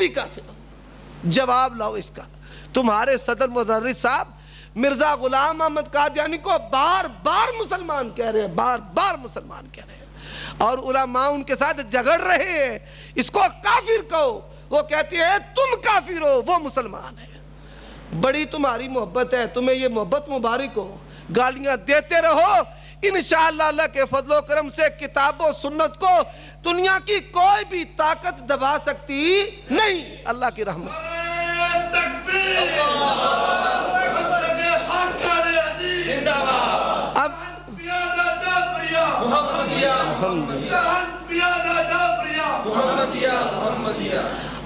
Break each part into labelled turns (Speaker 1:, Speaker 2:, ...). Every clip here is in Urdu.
Speaker 1: بھی کافر ہو۔ جواب لاؤ اس کا۔ تمہارے صدر مدرس صاحب مرزا غلام احمد قادیانی کو بار بار مسلمان کہہ رہے ہیں، بار بار مسلمان کہہ رہے ہیں، اور علماء ان کے ساتھ جھگڑ رہے ہیں، اس کو کافر کہو، وہ کہتے ہیں تم کافر ہو، وہ مسلمان ہے۔ بڑی تمہاری محبت ہے، تمہیں یہ محبت مبارک ہو، گالیاں دیتے رہو، انشاءاللہ اللہ کے فضل و کرم سے کتاب و سنت کو دنیا کی کوئی بھی طاقت دبا سکتی نہیں، اللہ کی رحمت سے۔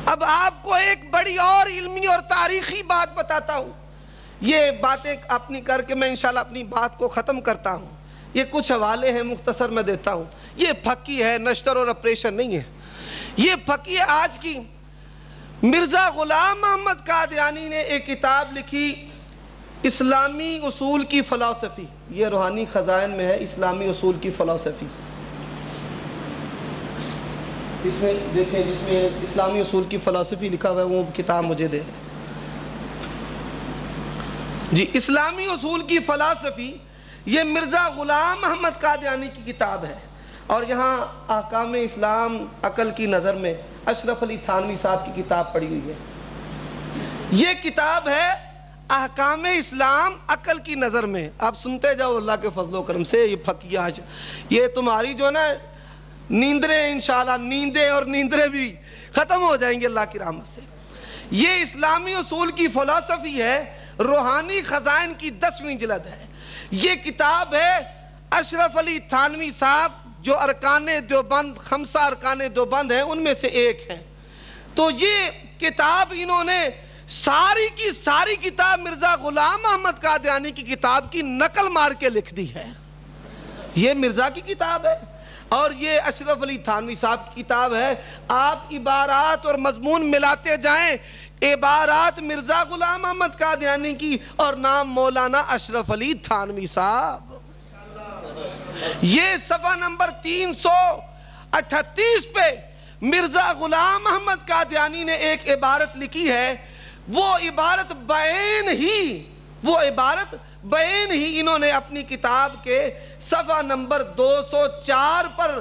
Speaker 1: اب آپ کو ایک بڑی اور علمی اور تاریخی بات بتاتا ہوں، یہ باتیں اپنی کر کے میں انشاءاللہ اپنی بات کو ختم کرتا ہوں۔ یہ کچھ حوالے ہیں مختصر میں دیتا ہوں، یہ پھکی ہے، نشتر اور اپریشن نہیں ہے، یہ پھکی ہے آج کی۔ مرزا غلام احمد قادیانی نے ایک کتاب لکھی، اسلامی اصول کی فلسفی، یہ روحانی خزائن میں ہے، اسلامی اصول کی فلسفی۔ اس میں دیکھیں، جس میں اسلامی اصول کی فلسفی لکھا ہوا ہے وہ کتاب مجھے دے دیں جی۔ اسلامی اصول کی فلسفی یہ مرزا غلام احمد قادیانی کی کتاب ہے، اور یہاں احکام اسلام عقل کی نظر میں اشرف علی تھانوی صاحب کی کتاب پڑھی ہوئی ہے۔ یہ کتاب ہے احکام اسلام عقل کی نظر میں۔ آپ سنتے جاؤ اللہ کے فضل و کرم سے، یہ پھکیاج، یہ تمہاری جو نا نیندریں انشاءاللہ، نیندیں اور نیندریں بھی ختم ہو جائیں گے اللہ کی رحمت سے۔ یہ اسلامی اصول کی فلسفی ہے، روحانی خزائن کی 10ویں جلد ہے۔ یہ کتاب ہے اشرف علی تھانوی صاحب جو ارکان دیوبند، 5 ارکان دیوبند ہیں ان میں سے ایک ہیں۔ تو یہ کتاب انہوں نے ساری کی ساری کتاب مرزا غلام احمد قادیانی کی کتاب کی نقل مار کے لکھ دی ہے۔ یہ مرزا کی کتاب ہے اور یہ اشرف علی تھانوی صاحب کی کتاب ہے۔ آپ عبارات اور مضمون ملاتے جائیں، عبارات مرزا غلام احمد قادیانی کی اور نام مولانا اشرف علی تھانوی صاحب۔ یہ صفحہ نمبر 338 پہ مرزا غلام احمد قادیانی نے ایک عبارت لکھی ہے، وہ عبارت بعین ہی انہوں نے اپنی کتاب کے صفحہ نمبر 204 پر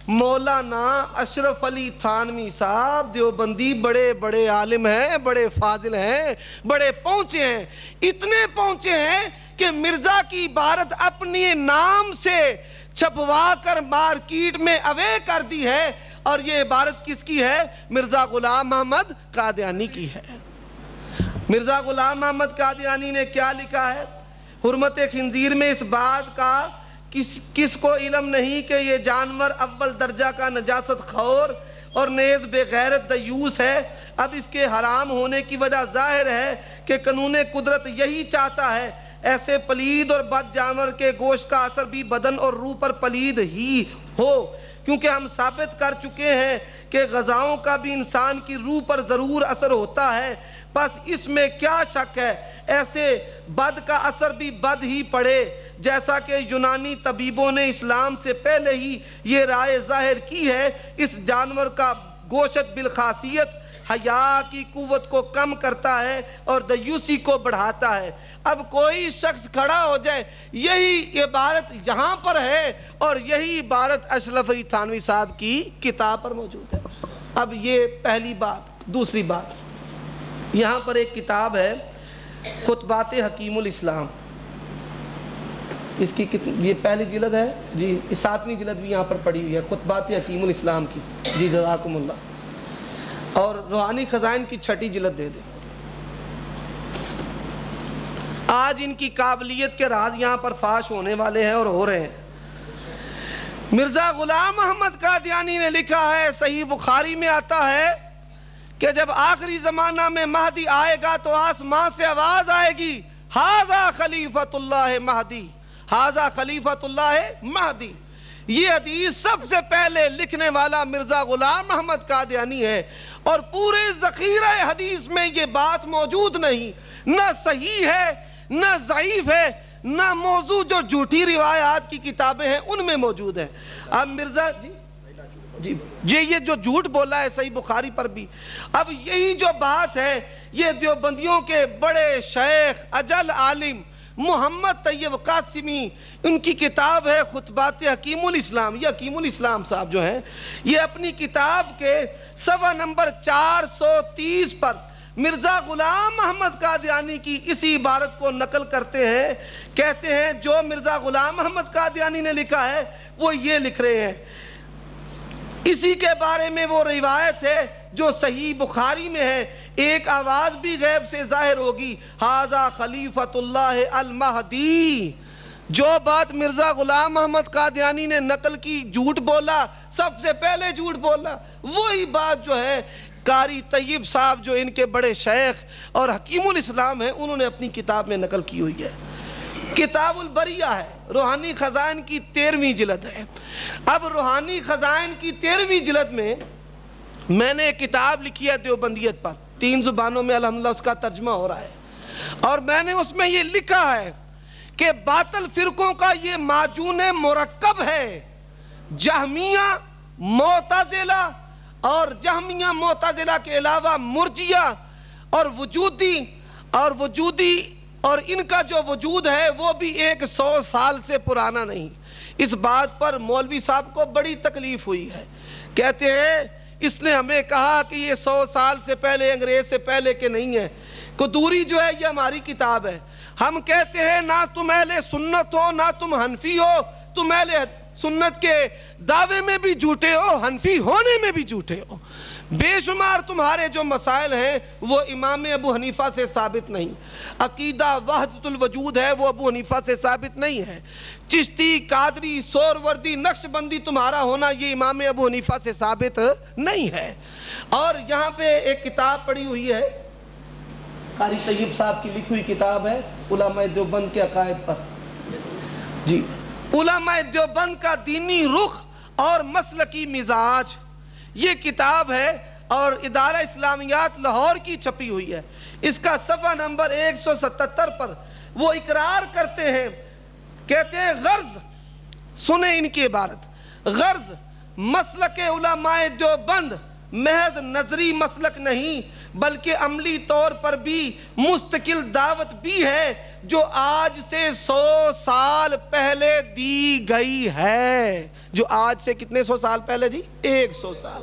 Speaker 1: مولانا اشرف علی تھانوی صاحب دیوبندی بڑے بڑے عالم ہیں، بڑے فاضل ہیں، بڑے پہنچے ہیں، اتنے پہنچے ہیں کہ مرزا کی عبارت اپنی نام سے چھپوا کر مارکیٹ میں اوے کر دی ہے، اور یہ عبارت کس کی ہے؟ مرزا غلام احمد قادیانی کی ہے۔ مرزا غلام احمد قادیانی نے کیا لکھا ہے؟ حرمت خنزیر میں اس بات کا کس کو علم نہیں کہ یہ جانور اول درجہ کا نجاست خور اور نیز بے غیرت دیوس ہے۔ اب اس کے حرام ہونے کی وجہ ظاہر ہے کہ قانون قدرت یہی چاہتا ہے، ایسے پلید اور بد جانور کے گوشت کا اثر بھی بدن اور روح پر پلید ہی ہو، کیونکہ ہم ثابت کر چکے ہیں کہ غذاؤں کا بھی انسان کی روح پر ضرور اثر ہوتا ہے، بس اس میں کیا شک ہے، ایسے بد کا اثر بھی بد ہی پڑے، جیسا کہ یونانی طبیبوں نے اسلام سے پہلے ہی یہ رائے ظاہر کی ہے۔ اس جانور کا گوشت بالخاصیت حیا کی قوت کو کم کرتا ہے اور دیوسی کو بڑھاتا ہے۔ اب کوئی شخص کھڑا ہو جائے، یہی عبارت یہاں پر ہے اور یہی عبارت اشرف علی تھانوی صاحب کی کتاب پر موجود ہے۔ اب یہ پہلی بات۔ دوسری بات، یہاں پر ایک کتاب ہے خطبات حکیم الاسلام، اس کی یہ پہلی جلد ہے جی، 7ویں جلد بھی یہاں پر پڑھی ہوئی ہے خطبات حکیم الاسلام کی جی، جزاکم اللہ، اور روحانی خزائن کی 6ٹھی جلد دے دیں۔ آج ان کی قابلیت کے راز یہاں پر فاش ہونے والے ہیں اور ہو رہے ہیں۔ مرزا غلام احمد قادیانی نے لکھا ہے، صحیح بخاری میں آتا ہے کہ جب آخری زمانہ میں مہدی آئے گا تو آسمان سے آواز آئے گی، ھذا خلیفۃ اللہ مہدی، ھذا خلیفۃ اللہ مہدی۔ یہ حدیث سب سے پہلے لکھنے والا مرزا غلام احمد قادیانی ہے، اور پورے ذخیرہ حدیث میں یہ بات موجود نہیں، نہ صحیح ہے نہ ضعیف ہے، نہ موضوع جو جھوٹی روایات کی کتابیں ہیں ان میں موجود ہے۔ اب مرزا جی جی یہ جو جھوٹ بولا ہے صحیح بخاری پر بھی. اب یہی جو بات ہے یہ دیوبندیوں کے بڑے شیخ اجل عالم محمد طیب قاسمی، ان کی کتاب ہے خطبات حکیم الاسلام. یہ حکیم الاسلام صاحب جو ہیں یہ اپنی کتاب کے صفحہ نمبر 430 پر مرزا غلام محمد قادیانی کی اسی عبارت کو نقل کرتے ہیں. کہتے ہیں جو مرزا غلام محمد قادیانی نے لکھا ہے وہ یہ لکھ رہے ہیں. اسی کے بارے میں وہ روایت ہے جو صحیح بخاری میں ہے، ایک آواز بھی غیب سے ظاہر ہوگی، ھذا خلیفۃ اللہ المہدی. جو بات مرزا غلام محمد قادیانی نے نقل کی، جھوٹ بولا، سب سے پہلے جھوٹ بولا، وہی بات جو ہے قاری طیب صاحب جو ان کے بڑے شیخ اور حکیم الاسلام ہیں انہوں نے اپنی کتاب میں نقل کی ہوئی ہے. کتاب البریہ ہے، روحانی خزائن کی 13ویں جلد ہے. اب روحانی خزائن کی 13ویں جلد میں نے ایک کتاب لکھی ہے دیوبندیت پر، 3 زبانوں میں الحمدللہ اس کا ترجمہ ہو رہا ہے، اور میں نے اس میں یہ لکھا ہے کہ باطل فرقوں کا یہ معجون مرکب ہے. جہمیہ، معتزلہ اور جہمیہ معتزلہ کے علاوہ مرجیہ اور وجودی اور ان کا جو وجود ہے وہ بھی 100 سال سے پرانا نہیں. اس بات پر مولوی صاحب کو بڑی تکلیف ہوئی ہے. کہتے ہیں اس نے ہمیں کہا کہ یہ 100 سال سے پہلے، انگریز سے پہلے کے نہیں ہے. قدوری جو ہے یہ ہماری کتاب ہے. ہم کہتے ہیں نہ تم اہل سنت ہو نہ تم حنفی ہو، تم اہل سنت کے دعوے میں بھی جھوٹے ہو، حنفی ہونے میں بھی جھوٹے ہو. بے شمار تمہارے جو مسائل ہیں وہ امام ابو حنیفہ سے ثابت نہیں. عقیدہ وحدت الوجود ہے وہ ابو حنیفہ سے ثابت نہیں ہے. چشتی، قادری، سوروردی، نقشبندی تمہارا ہونا یہ امام ابو حنیفہ سے ثابت نہیں ہے. اور یہاں پہ ایک کتاب پڑھی ہوئی ہے، قاری طیب صاحب کی لکھی ہوئی کتاب ہے علماء دیوبند کے عقائد پر. جی علماء دیوبند کا دینی رخ اور مسلکی مزاج، یہ کتاب ہے اور ادارہ اسلامیات لاہور کی چھپی ہوئی ہے. اس کا صفحہ نمبر 177 پر وہ اقرار کرتے ہیں، کہتے ہیں غرض، سنیں ان کی عبارت، غرض مسلک علماء دیوبند محض نظری مسلک نہیں بلکہ عملی طور پر بھی مستقل دعوت بھی ہے جو آج سے 100 سال پہلے دی گئی ہے. جو آج سے کتنے 100 سال پہلے دی؟ 100 سال.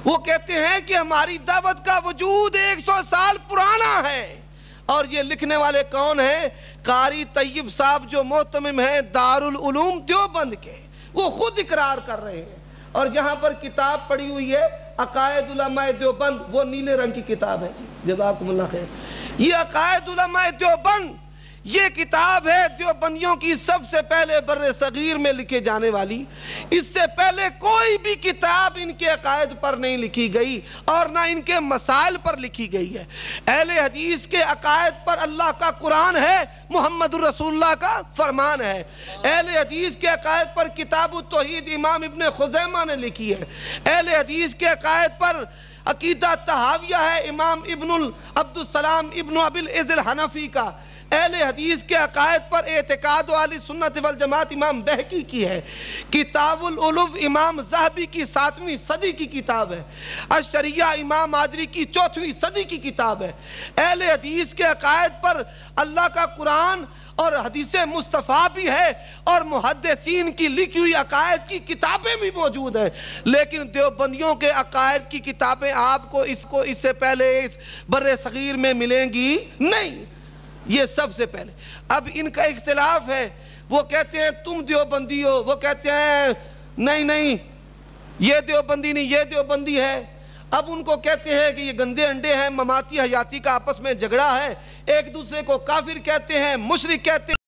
Speaker 1: وہ کہتے ہیں کہ ہماری دعوت کا وجود 100 سال پرانا ہے. اور یہ لکھنے والے کون ہیں؟ قاری طیب صاحب جو محتمم ہیں دارالعلوم دیوبند کے، وہ خود اقرار کر رہے ہیں. اور جہاں پر کتاب پڑھی ہوئی ہے عقائد علماء دیوبند، وہ نیلے رنگ کی کتاب ہے. جی جزاکم اللہ خیر. یہ عقائد علماء دیوبند یہ کتاب ہے دیوبندیوں کی سب سے پہلے بر صغیر میں لکھے جانے والی. اس سے پہلے کوئی بھی کتاب ان کے عقائد پر نہیں لکھی گئی اور نہ ان کے مسائل پر لکھی گئی ہے. اہل حدیث کے عقائد پر اللہ کا قرآن ہے، محمد الرسول اللہ کا فرمان ہے. اہل حدیث کے عقائد پر کتاب التوحید امام ابن خزیمہ نے لکھی ہے. اہل حدیث کے عقائد پر عقیدہ طحاویہ ہے امام ابن عبد السلام ابن ابی العز الحنفی کا. اہل حدیث کے عقائد پر اعتقاد اہل سنت والجماعت امام بہقی کی ہے. کتاب العلوم امام ذہبی کی 7ویں صدی کی کتاب ہے. الشریعہ امام ماجری کی 4ویں صدی کی کتاب ہے. اہل حدیث کے عقائد پر اللہ کا قرآن اور حدیث مصطفیٰ بھی ہے اور محدثین کی لکھی ہوئی عقائد کی کتابیں بھی موجود ہیں. لیکن دیوبندیوں کے عقائد کی کتابیں آپ کو اس سے پہلے اس بر صغیر میں ملیں گی نہیں. یہ سب سے پہلے. اب ان کا اختلاف ہے، وہ کہتے ہیں تم دیوبندی ہو، وہ کہتے ہیں نہیں یہ دیوبندی نہیں، یہ دیوبندی ہے. اب ان کو کہتے ہیں کہ یہ گندے انڈے ہیں، مماتی حیاتی کا آپس میں جھگڑا ہے، ایک دوسرے کو کافر کہتے ہیں، مشرک کہتے ہیں.